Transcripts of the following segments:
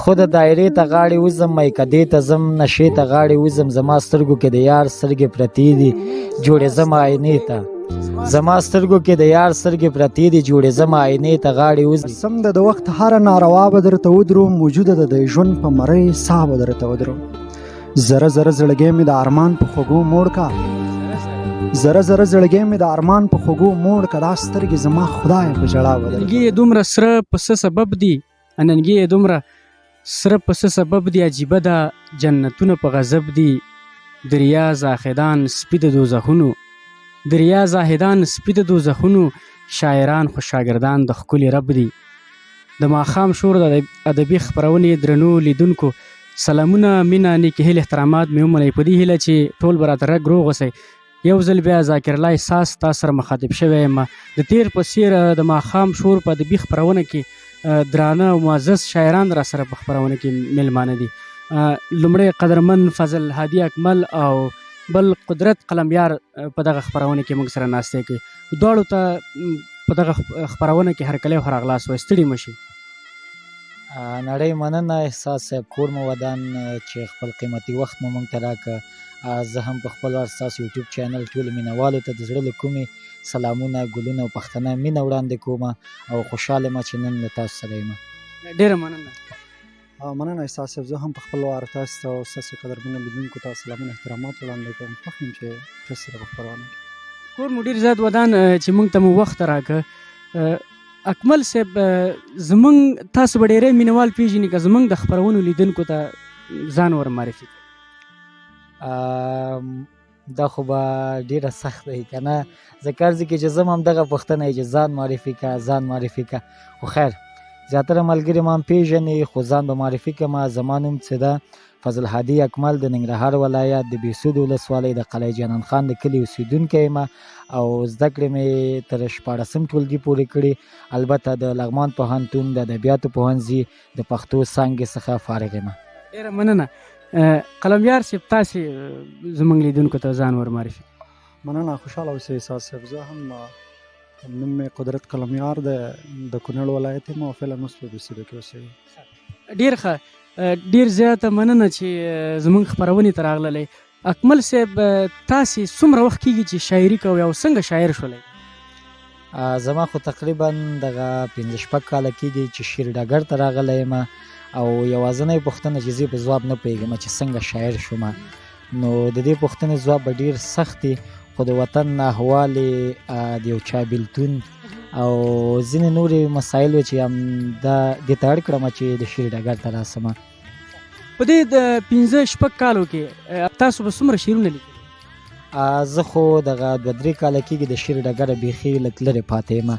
خود دایرې ته غاړې وزم میکدې ته ځم نشې ته غاړې وزم زما سترګو کې د یار سترګې پرتې دي جوړې زم آینې ته زما سترګو کې د یار سترګې پرتې دي جوړې زم آینې ته غاړې وزم سم د وخت هره ناروا به درته ودرو موجوده ده د ژوند په مرۍ ساه به درته ودرو زره زره زړګی مې د ارمان په خوږو موړ کا زره زره زړګی مې د ارمان په خوږو موړ کا دا سترګې زما خدای په ژړا بدل ننګي یې دومره سره په څه سبب دي ننګي یې دومره سره په څه سبب دي عجیبه ده جنتونه په غضب دي دریا زاهدان سپي د دوزخونو دریا زاهدان سپي د دوزخونو شاعران خو شاګردان د ښکلي رب دي د ماښام شور د ادبي خپرونې درنو لیدونکو سلامونه مینه نیکې هیلې احترامات مې ومنئ په دې هیله چې ټول به راته رګ روغ اوسئ یو ځل بیا ذاکر الله احساس تاسو سره مخاطب شوی یم د تیر په څیر د ماښام شور په ادبي خپرونه کې درانه او معزز شاعران را سره په خپرونه کې میلمانه دي لومړی قدرمن فضل هادي اکمل او بل قدرت قلمیار په دغه خپرونه کې موږ سره ناستې کوي دواړو ته په دغه خپرونه کې هرکلی او هراغلاس وایي ستړي مه شي نړۍ مننه احساس صاحب کور مو ودان چې خپل قیمتي وخت مو موږ ته راکړه زه هم په خپل وار ستاسو یوټیوب چینل ټولو مینوالو ته د زړه له کومې سلامونه ګلونه او پښتنه مینه وړاندې کوم او خوشحاله یم چې نن له تاسو سره یم ډېره مننه مننه احساس صاحب زه هم په خپل وار تاسو ته او ستاسو قدرمنو لیدونکو ته سلامونه احترامات وړاندې کوم خوښ یم چې تاسو سره په خپرونه کې کور مو ډېر زیات ودان چې موږ ته مو وخت راکړه اکمل صاحب زمونږ تاسو به ډېری مینوال پېژني که زمونږ د خپرونو لیدونکو ته ځان ور معرفي دا خو به ډیره سخت دی که نه ذکر ځي کې چې زه هم دغه پوښتنه چې ځان معرفي که خو خیر زیاتره ملګري ما هم پېژني خو ځان به معرفي کړم زما نوم څه ده فضل هادي اکمل د ننګرهار ولایت د بېسود ولسوالۍ د قلعه جانان خان د کلي اوسېدونکی یم او زده کړې مې تر 14 ټولګي پورې کړي البته د لغمان پوهنتون د ادبیاتو پوهنځي د پښتو څانګې څخه فارغ یم ډېره مننه قلمیار صاحب تاسې زموږ لیدونکو ته ځان ور معرفي مننه خوشحاله اوسئ احساس صاحب زه هم نوم مې قدرت قلمیار د کونړ ولایت یم او فعلا اوس په بېسودو کې اوسېږم ډېر ښه ډېر زیاته مننه چې زموږ خپرونې ته راغللی اکمل صاحب تاسې څومره وخت کېږي چې شاعري کوئ او څنګه شاعر شولی زما خو تقریبا دغه 15 کاله کېږي چې شعر ډګر ته راغلی یم او یوازینۍ پوښتنه چې زه په ځواب نه پوهېږم چې څنګه شاعر شوم نو د دې پوښتنې ځواب به ډېر سخت دی خو د وطن ناهوالې د یو چا بېلتون او ځینې نورې مسایل و چې دې ته اړ کړم چې د شعر ډګر ته راسم په دې د 15 کالو کې تاسو به څومره شعرونه لیکلي زه خو دغه 2-3 کاله کېږي د شعر ډګره بیخي لږ لرې پاتې یم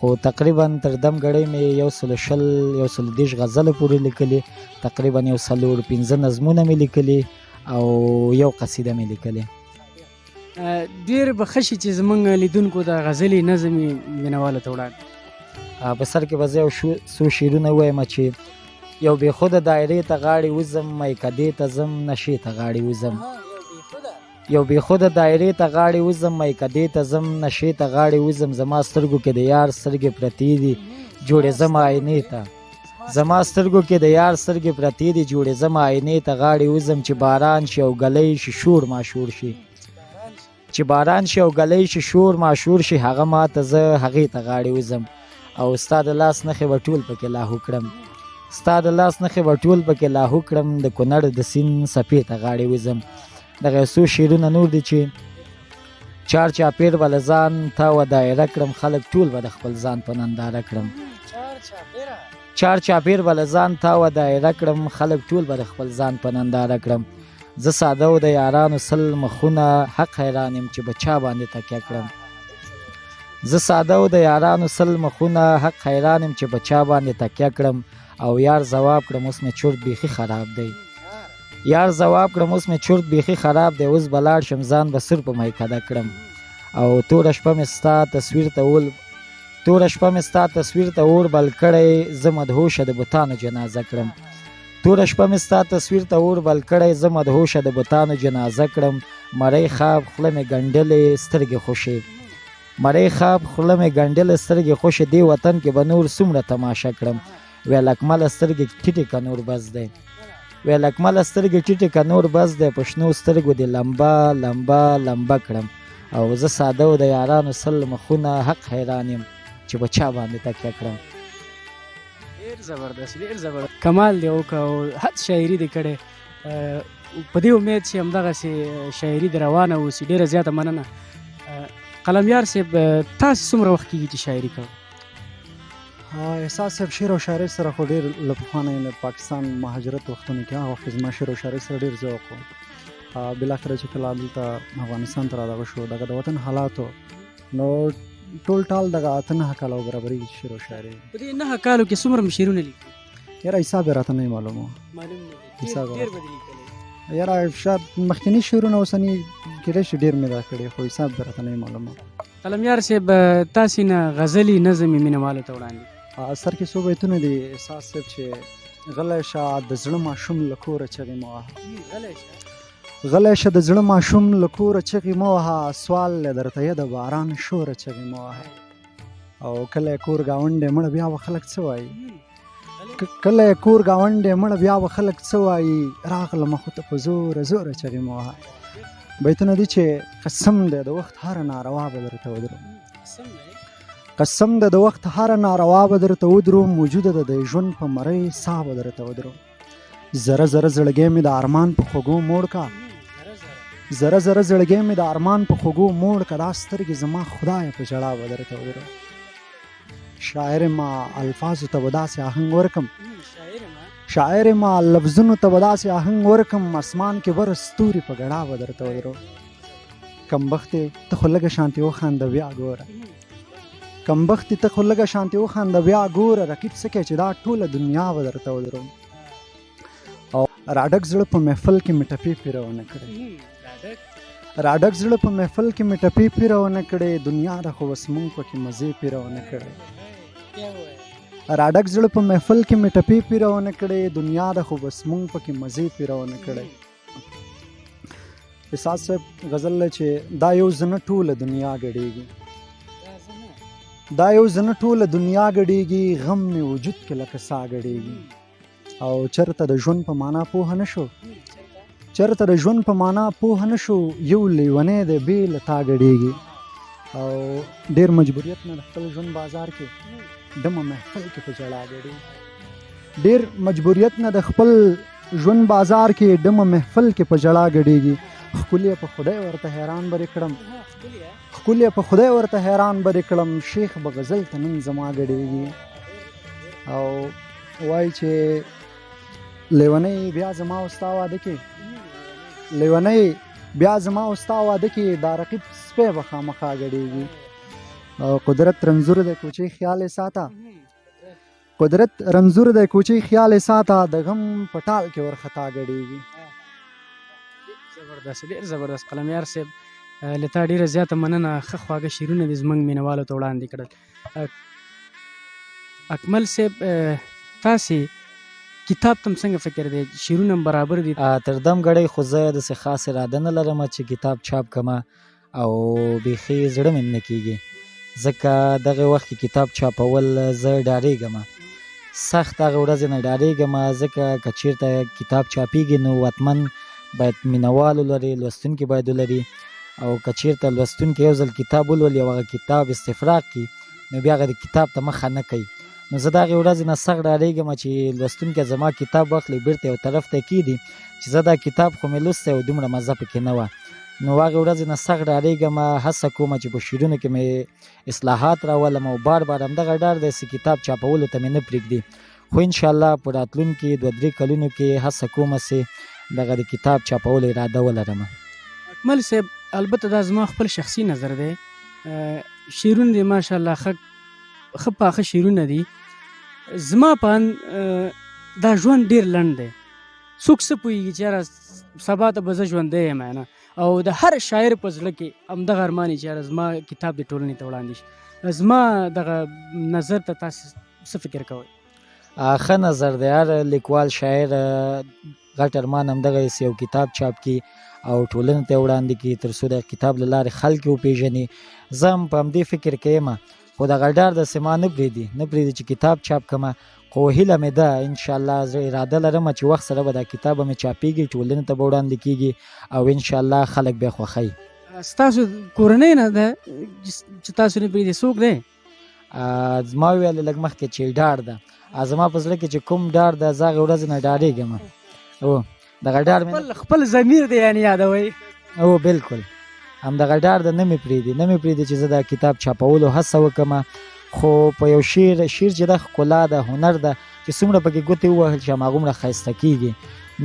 خو تقریبا تر دم ګړۍ مې 120 غزله پورې لیکلي تقریبا 115 نظمونه مې لیکلي او یو قصیده مې لیکلې ډېر به ښه شي چې زموږ لیدونکو د غزلې نظم یې مینوالو ته وړاندې په سر کې به زه یو څو شعرونه ووایم چې یو بېخوده دایرې ته غاړې وزم میکدې ته ځم نشې ته غاړې وزم یو بېخوده دایرې ته غاړې وزم میکدې ته ځم نشې ته غاړې وزم زما سترګو کې د یار سترګې پرتې دي جوړې زم آینې ته زما سترګو کې د یار سترګې پرتې دي جوړې زم آینې ته غاړې وزم چې باران شي او ګلی شي شور ماشور شي چې باران شي او ګلی شي شور ماشور شي هغه ما ته زه هغې ته غاړې وزم او ستا د لاس نښې به ټول پکې لاهو کړم ستا د لاس نښې به ټول پکې لاهو کړم د کونړ د سیند څپې ته غاړې وزم دغه یو څو شعرونه نور دي چې چار چاپېر به له ځان تا و دایره کړم خلک ټول به د خپل ځان په ننداره کړم چار چاپېر به له ځان تا و دایره کړم خلک ټول به د خپل ځان په ننداره کړم زه ساده و د یارانو سل مخونه حق حیران یم چې به چا باندې تکیه کړم زه ساده و د یارانو سل مخونه حق حیران یم چې په چا باندې تکیه کړم او یار ځواب کړم اوس مې چورت بیخي خراب دی یار ځواب کړم اوس مې چورت بیخي خراب دی اوس به لاړ شم ځان به سر په میکده کړم او توره شپه مې ستا تصویر ته اور بل کړی زه مدهوشه د بتانو جنازه کړم توره شپه مې ستا تصویر ته اور بل کړی زه مدهوشه د بتانو جنازه کړم مړی خواب خوله مې ګنډلې سترګې خوشې مړی خواب خوله مې ګنډلې سترګې خوشې دې وطن کې به نور څومره تماشه کړم ویل اکمله سترګې ټیټې که نور بس دی ویل اکمله سترګې ټیټې که نور بس دی په شنو سترګو دې لمبه لمبه لمبه کړم او زه ساده و د یارانو سل مخونه حق حیران یم چې په چا باندې تکیه کړم. ډېر زبردست ډېر زبردست کمال دی وکړه او حد شاعري دې کړې. په دې امید چې همدغسې شاعري دې روانه اوسي. ډېره زیاته مننه. قلمیار صاحب تاسې څومره وخت کېږي چې شاعري کوئ؟ احساس صاحب شعر او شاعري سره خو ډېر له پخوا نه د پاکستان مهاجرت وختونو کې هغه وخت زما شعر او شاعري سره ډېر ذوق و. بالاخره چې کله دلته افغانستان ته رادغه شو دغه د وطن حالاتو نو ټول ټال دغه 8 کاله برابرېږي چې شعر او شاعري. په دې 9 کالو کې څومره شعرونه لیکي؟ یاره حساب یې راته نه معلوم و. معلوم نه دی. حساب ډېر به دې لیکلی. یاره شاید مخکیني شعرونه اوسني کېدای شي ډېر مې دا کړي خو حساب یې راته نه معلوم و. قلمیار صاحب تاسې نه غزلي نظم یې مینهوالو ته وړاندې. سر کې څو بیتونه دي احساس صاحب چې غلی شه د زړه ماشوم له کوره چغې مه وهه. غلی شه د زړه ماشوم له کوره چغې مه وهه سوال دی درته یې د باران شوره چغې مه وهه. او کله یې کور ګاونډی مړه بیا به خلک څه وایي کله یې کور ګاونډی مړه بیا به خلک څه وایي راغلمه خو ته په زوره زوره چغې مه وهه. بیتونه دي چې قسم دی د وخت هره ناروا به درته ودرو قسم ده د وخت هره ناروا به درته ودرو موجوده ده د ژوند په مرۍ ساه به درته ودرو. زره زره زړګی مې د ارمان په خوږو موړ کا زره زره زړګی مې د ارمان په خوږو موړ کا دا سترګې زما خدای په ژړا به درته ودرو. شاعر ما الفاظو ته به داسې آهنګ ورکم شاعر ما لفظونو ته به داسې آهنګ ورکم اسمان کې بر ستوري په ګډا به درته ودرو. کمبختې ته خو لږه شانتې وخانده بیا ګوره کمبختې ته خو لږه شانتې وخانده بیا ګوره رقیب څه کوي چې دا ټوله دنیا به درته ودرو. او راډک زړه په محفل کې مې ټپې پیرونه کړې راډک زړه په محفل کې مې ټپې پیرونه کړې دنیا ده خو بس مونږ پکې مزې پیرونه کړې راډک زړه په محفل کې مې ټپې پیرونه کړې دنیا ده خو بس مونږ پکې مزې پیرونه کړې. احساس صاحب غزل چې دا یو زنه ټوله دنیا ګډېږي دا یو زنه ټوله دنیا ګډېږي غم مې وجود کې لکه ساه ګډېږي. او چرته د ژوند په معنا پوهه نه شو چرته د ژوند په معنا پوهه نه شو یو لیونی دی بې له تا ګډېږي. او ډېر مجبوریت نه د خپل ژوند بازار کې ډمه محفل کې په ژړا ګډېږي ډېر مجبوریت نه د خپل ژوند بازار کې ډمه محفل کې په ژړا ګډېږي. ښکلي په خدای ورته حیران برې کړم ښکلي په خدای ورته حیران برې کړم شیخ به غزل ته نن زما ګډېږي. او وایي چې لیونی بیا زما او ستا واده کې لیونی بیا زما او ستا واده کې دا رقیب سپی به خامخا ګډېږي. او قدرت رنځور دی کوچی خیال یې ساته قدرت رنځور دی کوچی خیال یې ساته د غم په ټال کې ورخطا ګډېږي. زبردست ډېر زبردست قلمیار صاحب له تا ډېره زیاته مننه. ښه خواږه شعرونه دې زموږ مینهوالو ته وړاندې کړل. اکمل صاحب تاسې کتاب ته څنګه فکر دی شعرونه برابر دي؟ تر دم ګړی خو زه داسې خاص اراده نه لرم چې کتاب چاپ کړمه او بیخي زړه مې نه کېږي ځکه دغه وخت کې کتاب چاپول زه ډارېږم سخت هغه ورځې نه ډارېږم ځکه که چېرته کتاب چاپېږي نو وطمن باید مینهوال ولري لوستونکي باید ولري او که چېرته لوستونکي یو ځل کتاب ولولي او هغه کتاب استفراق کړي نو بیا هغه د کتاب ته مخه نه کوي نو زه د هغې ورځې نه سخت ډارېږم چې لوستونکی زما کتاب واخلي بېرته یو طرف ته کېږدي چې زه دا کتاب خو مې لوستی او دومره مزه پکې نه وه نو هغې ورځې نه سخت ډارېږم هڅه کوم چې په شعرونو کې مې اصلاحات راولم او بار بار همدغه ډار دی چې کتاب چاپولو ته مې نه پرېږدي خو انشاءالله په راتلونکي 2-3 کلونو کې هڅه کوم چې دغه د کتاب چاپولو اراده ولرم. اکمل صاحب البته دا زما خپل شخصي نظر دی شعرونه دې ماشاءالله ښه پاخه شعرونه دي زما په دا ژوند ډېر لنډ دی څوک څه پوهېږي چې یاره سبا ته به زه ژوندی یم نه او د هر شاعر په زړه کې همدغه ارمان چې یاره زما کتاب دې ټولنې ته وړاندې شي زما دغه نظر ته تاسې څه فکر کوئ؟ ښه نظر دی هر لیکوال شاعر غټ ارمان همدغه یو کتاب چاپ کړي او ټولنې ته یې وړاندې کړي تر څو د کتاب له لارې خلک یې وپېژني زه هم په همدې فکر کې یم خو دغه ډار داسې ما نه پرېږدي چې کتاب چاپ کړمه خو هیله مې ده انشاءالله زه اراده لرم چې وخت سره به دا کتاب به مې چاپېږي ټولنې ته به وړاندې کېږي او انشاءالله خلک به یې خوښوي. ستاسو کورنۍ نه ده چې تاسو نه پرېږدي څوک دی؟ زما وویل لږ مخکې چې ډاډ ده زما په زړه کې چې کوم ډاډ ده زه هغې ورځې نه ډارېږم. دغه ډاډ مې خپل ضمیر دی یعنې یادوئ؟ بالکل همدغه ډاډ ده نه مې پرېږدي چې زه دا کتاب چاپولو هڅه وکړم. خو په یو شعر چې د ښکلا ده هنر ده چې څومره پکې ګوتې ووهل شي هماغومره ښایسته کېږي.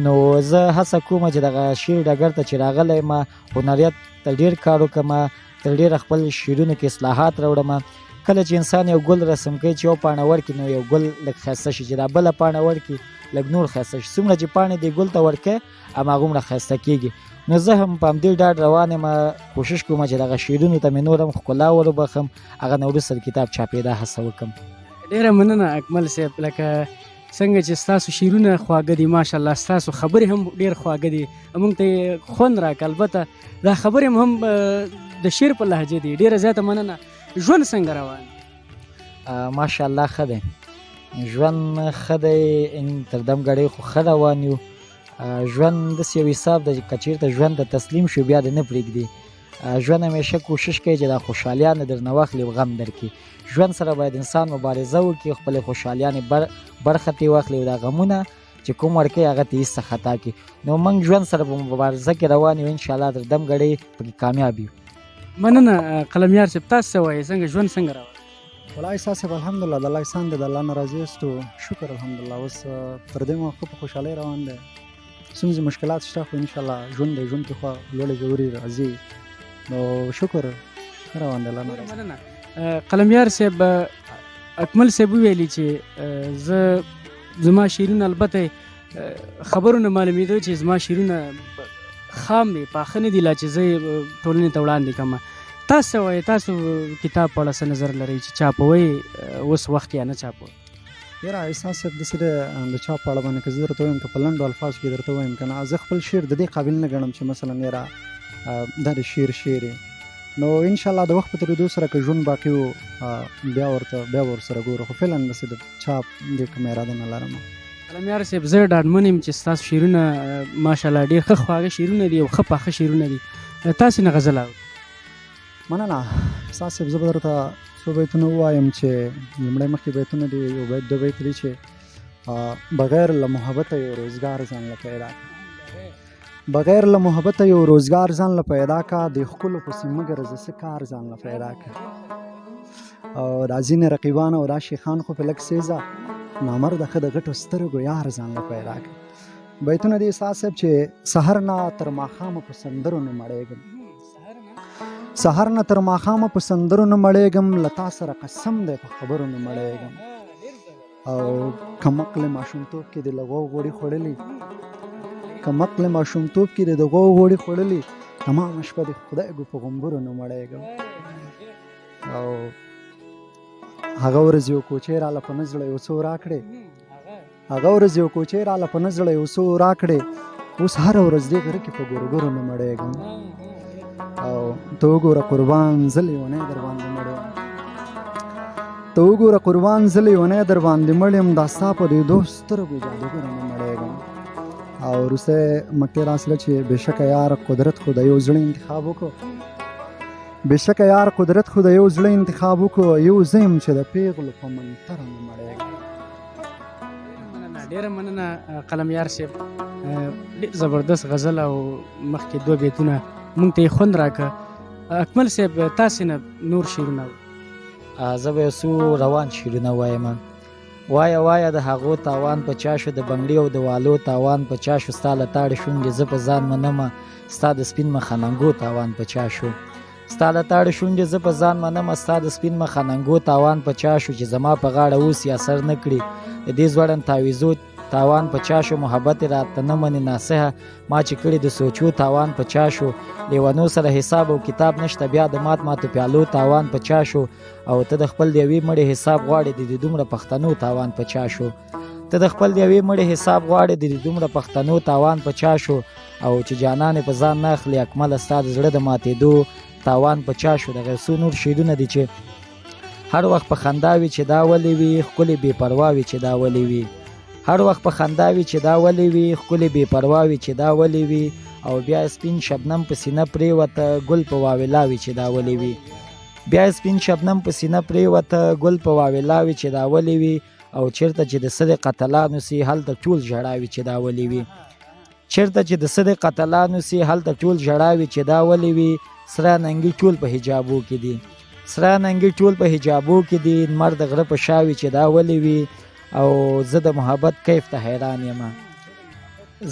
نو زه هڅه کوم چې دغه شعر ډګر ته چې راغلی یم هنریت ته ډېر کار وکړم، تر ډېره خپل شعرونو کې اصلاحات راوړم. کله چې انسان یو ګل رسم کوي چې یو پاڼه ورکړي نو یو ګل لږ ښایسته شي، چې دا بله پاڼه ورکړي لږ نور ښایسته شي. څومره چې پاڼې دې ګل ته ورکوي هماغومره ښایسته کېږي. نو زه هم په همدې ډاډ روان یم، کوشش کوم چې دغه شعرونو ته مې نور هم ښکلا وروبخم، هغه نه وروسته د کتاب چاپېدا هڅه وکړم. ډېره مننه اکمل صاحب، لکه څنګه چې ستاسو شعرونه خواږه دي ماشاءالله، ستاسو خبرې هم ډېر خواږه دي، موږ ته یې خوند راکړه. البته دا خبرې هم د شعر په لهجه دي. ډېره زیاته مننه. ژوند څنګه روان؟ ماشاءالله ښه دی، ژوند ښه دی، تر دم ګړۍ خو ښه روان یو. ژوند داسې یو حساب ده چې که چېرته ژوند ته تسلیم شو بیا دې نه پرېږدي. ژوند همیشه کوشش کوي چې دا خوشحالیانې درنه واخلي او غم درکړي. ژوند سره باید انسان مبارزه وکړي، خپلې خوشحالیانې برخه ترې واخلي او دا غمونه چې کوم ورکوي هغه ته هېڅ خطا کړي. نو موږ ژوند سره په مبارزه کې روان یو، انشاءالله تر دم ګړۍ پکې کامیاب یو. مننه قلمیار صاحب. تاسو څه وایئ، څنګه ژوند څنګه روان؟ والله صاحب الحمدلله د الله احسان دی، د الله نه راضي است او شکر الحمدلله. اوس تر دې موقع په خوشحالۍ روان دی. څومره مشکلات شته خو انشاءالله ژوند دی، ژوند کې خو لوړې ژورې راځي. نو شکر روان دی الله نه راضي. مننه قلمیار صاحب. اکمل صاحب وویلي چې زما شعرونه البته خبرونه معلومېده چې زما شعرونه خام دي، پاخه نه دي لا چې زه یې ټولنې ته وړاندې کړم. تاسو څه وایئ، تاسو کتاب په اړه څه نظر لرئ چې چاپوئ اوس وخت یا نه چاپوئ؟ یاره احساس صاحب داسې د چا په اړه باندې که زه درته وایم که په لنډو الفاظو کې درته وایم که نه، زه خپل شعر د دې قابل نه ګڼم چې مثلا یاره دا د شعر یې. نو انشاءالله د وخت په تېرېدو سره که ژوند باقي و بیا ورسره ګورو، خو فعلا داسې د چاپ دې کوم اراده نه لرم. قلمیار صاحب زه ډاډمن یم چې ستاسو شعرونه ماشاءالله ډېر ښه خواږه شعرونه دي او ښه پاخه شعرونه دي. تاسې نه غزل اورئ؟ مننه احساس صاحب. زه به درته څو بیتونه ووایم چې لومړی مخکې بیتونه دي، یو بیت دو بیت دي چې بغیر له محبته یو روزګار ځان له پیدا کا، بغیر له محبته یو روزګار ځان له پیدا کا، د ښکلو پسې مګر زه څه کار ځان له پیدا کا. او دا ځینې رقیبان او دا شیخان خو په لږ سیزه نامرده ښه د غټو سترګو یار ځان له پیدا کا. بیتونه دي احساس صاحب چې سحر نه تر ماښامه په سندرو نه مړېږم، سحر نه تر ماښامه په سندرو نه مړېږم، له تا سره قسم دی په خبرو نه مړېږم. او کمقل ماشومتوب کې د لغو غوړي خوړلي، کمقل ماشومتوب کې د لغو غوړي خوړلي، تمام شپه د خدای ګو په غومبرو نه مړېږم. او هغه ورځ یو کوچی راله په نزړه یو څو راکړې، هغه ورځ یو کوچی راله په نزړه یو څو راکړې، اوس هره ورځ دې غره کې په ګورګورو نه مړېږم. او ته وګوره قربان زه لیونی در باندې مړ یم، ته وګوره قربان زه لیونی در باندې مړ یم، دا ستا په دې دوو سترګو جادوګره نه مړېږم. او وروستی مکتې راسله چې بېشکه یار قدرت خو د یو زړه انتخاب وکړو، بېشکه یار قدرت خو د یو زړه انتخاب وکړو، یو زه یم چې د پیغلو په منتره نه مړېږم. ډېره مننه قلمیار صاحب. ډېر زبردست غزل او مخکې دوه بیتونه مونږ ته یې خوند راکړه. اکمل صاحب تاسې نه نور شعرونه؟ زه به یو څو روان شعرونه وایم. وایه د هغو تاوان په چا شو، د بنګړي او د والو تاوان په چا شو، ستا له تاړې شونډې زه په ځان منمه، ستا د سپین مخننګو تاوان په چا شو، ستا له تاړې شونډې زه په ځان منمه، ستا د سپین مخننګو تاوان په چا شو، چې زما په غاړه اوس یې اثر نه کړي، د دې ځوړن تعویزو تاوان په چا شو، محبت راته نه منې ناصحه، ما چې کړي د سوچو تاوان په چا شو، لیونو سره حساب او کتاب نشته، بیا د ماتو پیالو تاوان په چا شو، او ته د خپل د یوې مړې حساب غواړې د دې دومره پښتنو تاوان په چا شو، ته د خپل د یوې مړې حساب غواړې د دې دومره پښتنو تاوان په چا شو، او چې جانانې په ځان نه اخلي اکمله ستا د زړه د ماتېدو تاوان په چا شو. دغه څو نور شعرونه دي چې هر وخت په خندا وي چې دا ولې وي ښکلې بې پروا وي چې دا ولې وي هر وخت په خندا وي چې دا ولې وي ښکلې بې پروا وي چې دا ولې وي او بیا سپین شبنم په سینه پرېوته ګل په واویلا وي چې دا ولې وي بیا سپین شبنم په سینه پرېوته ګل په واویلا وي چې دا ولې وي او چیرته چې د څه د قتلانو سي هلته ټول ژړا وي چې دا ولې وي چیرته چې د څه د قتلانو سي هلته ټول ژړا وي چې دا ولې وي سره ننګي ټول په حجابو کې دي سره ننګي ټول په حجابو کې دي لمر د غره په شا وي چې دا ولې وي او زه د محبت کیف ته حیران یم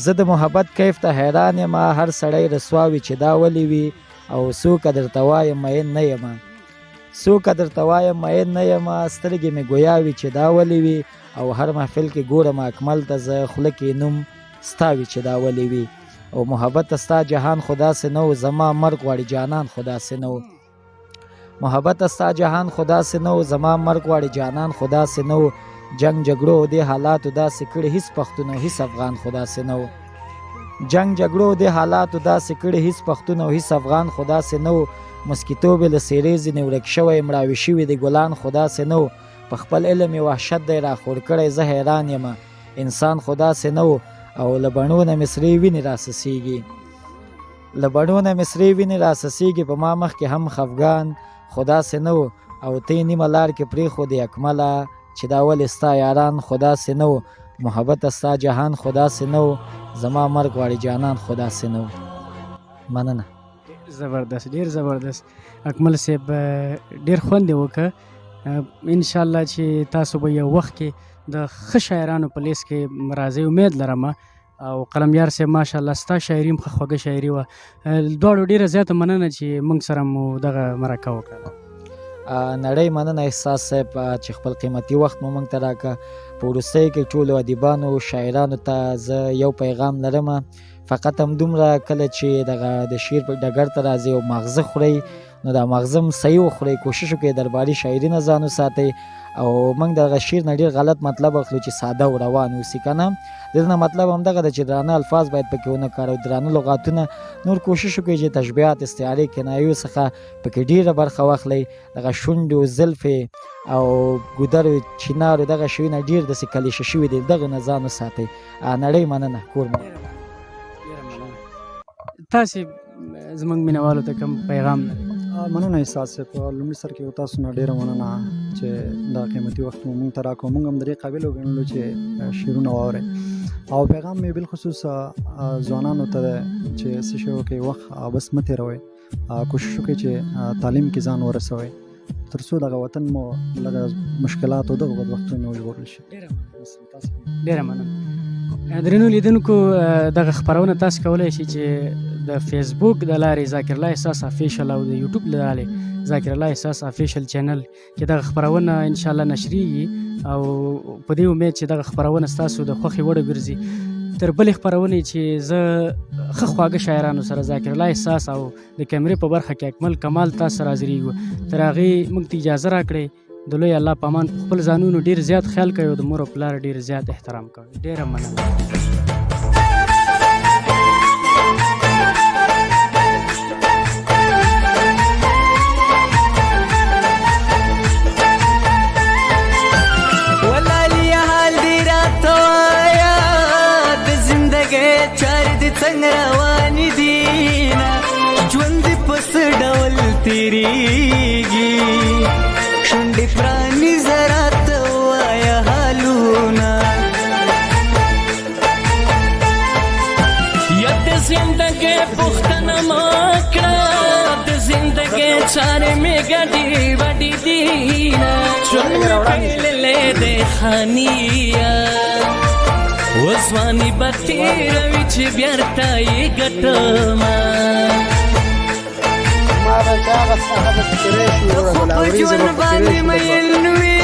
زه د محبت کیف ته حیران یم هر سړی رسوا وي چې دا ولې وي او څوک درته وایم مین نه یم څوک درته وایم مین نه یم سترګې مې ګویا وي چې دا ولې وي او هر محفل کې ګورم اکمل ته زه خوله کې نوم ستا وي چې دا ولې وي او محبت ستا جهان خدا سے نو زما مرګ غواړي جانان خدا سے نو محبت ستا جهان خدا سے نو زما مرګ غواړي جانان خدا سے نو جنگ جګړو دې حالاتو داسې کړي هیڅ پښتون او هیڅ افغان خدا سے نو جنگ جګړو دې حالاتو داسې کړي هیڅ پښتون او هیڅ افغان خدا سے نو مسکیتوب له سیرې ځینې ورک شوی مړاوي شوي د ګلان خدا سے نو په خپل علم یې وحشت دی راخور کړی زه حیران یم انسان خدا سے نو او له بڼو نه مصري وینې راسسیږي له بڼو نه مصري وینې راسسیږي په ما مخکې هم خفګان خدا سے نو او تی نیمه لار کې پرېښودې اکمله چې دا ولې ستا یاران خدا سے نو محبت ستا جهان خدا سے نو زما مرګ غواړي جانان خدا سے نو مننه زبردست ډیر زبردست اکمل صاحب ډیر خوند وکړه انشاءالله چې تاسو به یو وخت کې د ښه شاعرانو په لیست کې راځئ امید لرم او قلميار صاحب ماشاءالله ستا شاعري هم خوږه شاعري وه دواړو ډیره زیاته مننه چې موږ سره مو دغه مرکه وکړه نړۍ مننه احساس صاحب چې خپل قیمتي وخت مو موږ ته راکړه په وروستیو کې ټولو ادیبانو شاعرانو ته زه یو پیغام لرم فقط همدومره کله چې دغه د شعر په ډګر ته راځئ او ماغزه خورئ نو دا ماغزه هم صحیح وخورئ کوشش وکړئ درباري شاعري نه ځان وساتئ او موږ دغه شعر نه ډېر غلط مطلب اخلو چې ساده او روان اوسي که نه د دې نه مطلب همدغه ده چې درانه الفاظ باید پکې ونه کاروو درانه لغاتونه نور کوشش وکړئ چې تشبیهات استعارې کنایو څخه پکې ډېره برخه واخلئ دغه شونډې زلفې او ګودرو چینارو دغه شیونه ډېر داسې کلیشه شوي دي دغه نه ځان وساتئ نړۍ مننه کور مو تاسې زموږ مینوالو ته کوم پیغام لرئ مننه احساس صاحب په لومړي سر کې تاسو نه ډېره مننه چې دا قیمتي وخت مو موږ ته راکړو موږ هم د دې قابل وګڼلو چې شعرونه واورئ او پیغام مې بالخصوص ځوانانو ته دی چې څه شی وکړئ وخت بس مه تېروئ کوشش وکړئ چې تعلیم کې ځان ورسوئ تر څو دغه وطن مو لږ مشکلات او دغه بدبختیو نه وژغورل شي ډېره مننه درنو لیدونکو دغه خپرونه تاسو کولی شئ چې د فیسبوک د لارې ذاکر الله احساس افیشل او د یوټیوب له لارې ذاکر الله احساس افیشل چینل کې دغه خپرونه انشاءالله نشریږي او په دې امید چې دغه خپرونه ستاسو د خوښې وړ ګرځي تر بلې خپرونې چې زه ښه خواږه شاعرانو سره ذاکر الله احساس او د کیمرې په برخه کې اکمل کمال تاسو سره حاضرېږو تر هغې موږ ته اجازه راکړئ د لوی الله په امان په خپل ځانونو ډېر زیات خیال کوئ او د مور او پلار ډېر زیات احترام کوئ ډېره مننه څنګه روانې دي ژوند په څه ډول تېرېږي شونډې پرانیزه راته ووایه حالونه یا د زندګۍ پوښتنه ما کړه د زندګۍ چارې مې ګډې وډې دي ژوند مې پیللی دی خانیه وزوانی بطیروی چی بیارتای گتما خوب جوان بانی میل نوی